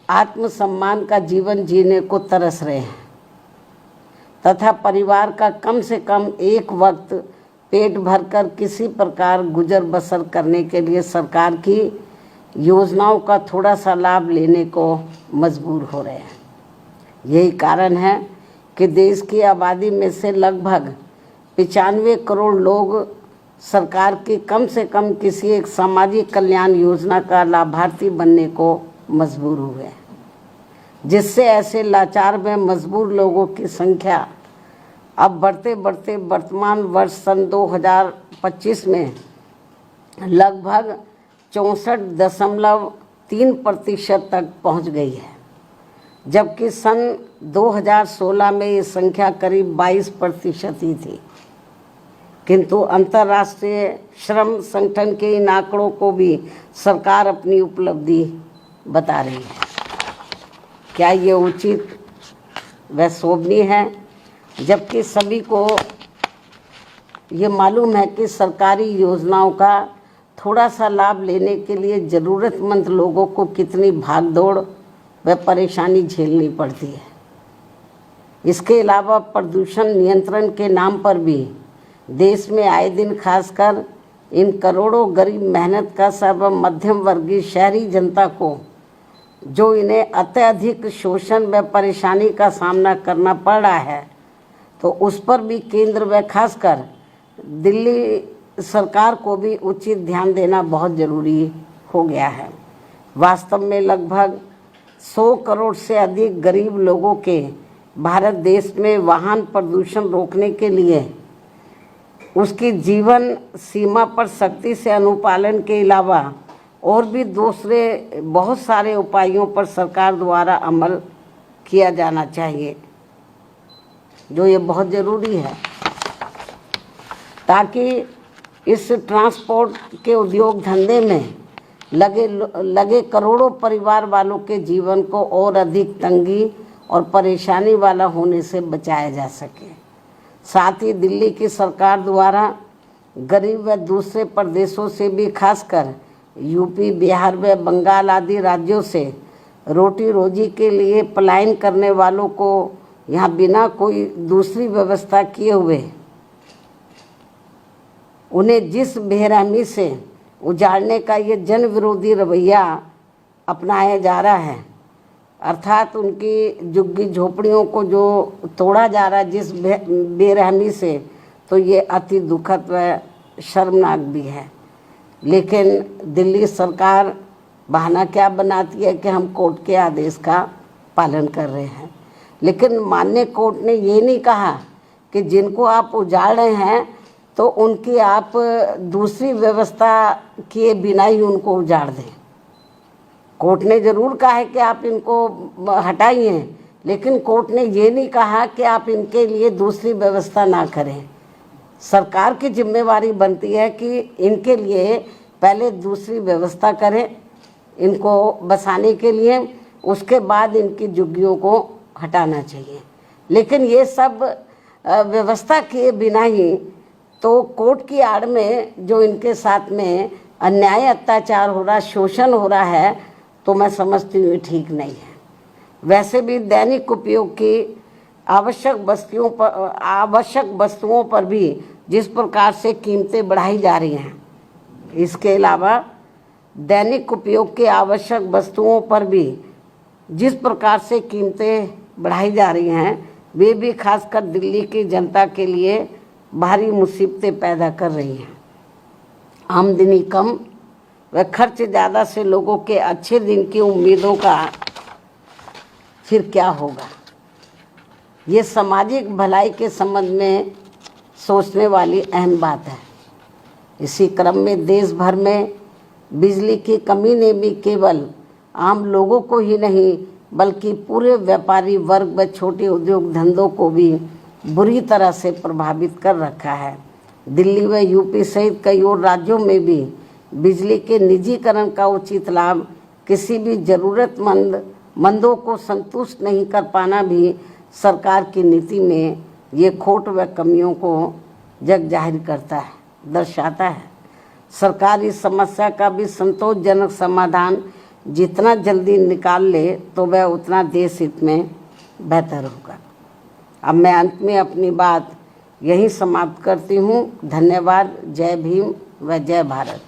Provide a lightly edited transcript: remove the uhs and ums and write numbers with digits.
आत्मसम्मान का जीवन जीने को तरस रहे हैं तथा परिवार का कम से कम एक वक्त पेट भरकर किसी प्रकार गुजर बसर करने के लिए सरकार की योजनाओं का थोड़ा सा लाभ लेने को मजबूर हो रहे हैं। यही कारण है कि देश की आबादी में से लगभग 95 करोड़ लोग सरकार की कम से कम किसी एक सामाजिक कल्याण योजना का लाभार्थी बनने को मजबूर हुए हैं, जिससे ऐसे लाचार व मजबूर लोगों की संख्या अब बढ़ते बढ़ते वर्तमान वर्ष सन 2025 में लगभग 64.3% तक पहुंच गई है, जबकि सन 2016 में ये संख्या करीब 22% ही थी। किंतु अंतर्राष्ट्रीय श्रम संगठन के इन आंकड़ों को भी सरकार अपनी उपलब्धि बता रही है। क्या ये उचित व शोभनीय है? जबकि सभी को ये मालूम है कि सरकारी योजनाओं का थोड़ा सा लाभ लेने के लिए ज़रूरतमंद लोगों को कितनी भागदौड़ व परेशानी झेलनी पड़ती है। इसके अलावा प्रदूषण नियंत्रण के नाम पर भी देश में आए दिन खासकर इन करोड़ों गरीब मेहनत का सर्व मध्यम वर्गीय शहरी जनता को जो इन्हें अत्यधिक शोषण व परेशानी का सामना करना पड़ रहा है, तो उस पर भी केंद्र व खासकर दिल्ली सरकार को भी उचित ध्यान देना बहुत ज़रूरी हो गया है। वास्तव में लगभग 100 करोड़ से अधिक गरीब लोगों के भारत देश में वाहन प्रदूषण रोकने के लिए उसकी जीवन सीमा पर सख्ती से अनुपालन के अलावा और भी दूसरे बहुत सारे उपायों पर सरकार द्वारा अमल किया जाना चाहिए, जो ये बहुत ज़रूरी है, ताकि इस ट्रांसपोर्ट के उद्योग धंधे में लगे करोड़ों परिवार वालों के जीवन को और अधिक तंगी और परेशानी वाला होने से बचाया जा सके। साथ ही दिल्ली की सरकार द्वारा गरीब व दूसरे प्रदेशों से भी खासकर यूपी, बिहार व बंगाल आदि राज्यों से रोटी रोजी के लिए पलायन करने वालों को यहाँ बिना कोई दूसरी व्यवस्था किए हुए उन्हें जिस बेरहमी से उजाड़ने का ये जन विरोधी रवैया अपनाया जा रहा है, अर्थात उनकी झुग्गी झोपड़ियों को जो तोड़ा जा रहा है जिस बेरहमी से, तो ये अति दुखद व शर्मनाक भी है। लेकिन दिल्ली सरकार बहाना क्या बनाती है कि हम कोर्ट के आदेश का पालन कर रहे हैं, लेकिन माननीय कोर्ट ने ये नहीं कहा कि जिनको आप उजाड़ रहे हैं तो उनकी आप दूसरी व्यवस्था किए बिना ही उनको उजाड़ दें। कोर्ट ने ज़रूर कहा है कि आप इनको हटाइए, लेकिन कोर्ट ने ये नहीं कहा कि आप इनके लिए दूसरी व्यवस्था ना करें। सरकार की जिम्मेवारी बनती है कि इनके लिए पहले दूसरी व्यवस्था करें इनको बसाने के लिए, उसके बाद इनकी झुग्गियों को हटाना चाहिए। लेकिन ये सब व्यवस्था किए बिना ही तो कोर्ट की आड़ में जो इनके साथ में अन्याय अत्याचार हो रहा, शोषण हो रहा है, तो मैं समझती हूँ ठीक नहीं है। वैसे भी दैनिक उपयोग की आवश्यक वस्तुओं पर भी जिस प्रकार से कीमतें बढ़ाई जा रही हैं, इसके अलावा दैनिक उपयोग के आवश्यक वस्तुओं पर भी जिस प्रकार से कीमतें बढ़ाई जा रही हैं, वे भी खासकर दिल्ली की जनता के लिए भारी मुसीबतें पैदा कर रही हैं। आमदनी कम व खर्च ज़्यादा से लोगों के अच्छे दिन की उम्मीदों का फिर क्या होगा? ये सामाजिक भलाई के संबंध में सोचने वाली अहम बात है। इसी क्रम में देश भर में बिजली की कमी ने भी केवल आम लोगों को ही नहीं बल्कि पूरे व्यापारी वर्ग व छोटे उद्योग धंधों को भी बुरी तरह से प्रभावित कर रखा है। दिल्ली व यूपी सहित कई और राज्यों में भी बिजली के निजीकरण का उचित लाभ किसी भी ज़रूरतमंदों को संतुष्ट नहीं कर पाना भी सरकार की नीति में ये खोट व कमियों को जग जाहिर करता है, दर्शाता है। सरकार इस समस्या का भी संतोषजनक समाधान जितना जल्दी निकाल ले तो वह उतना देश हित में बेहतर होगा। अब मैं अंत में अपनी बात यहीं समाप्त करती हूँ। धन्यवाद। जय भीम व जय भारत।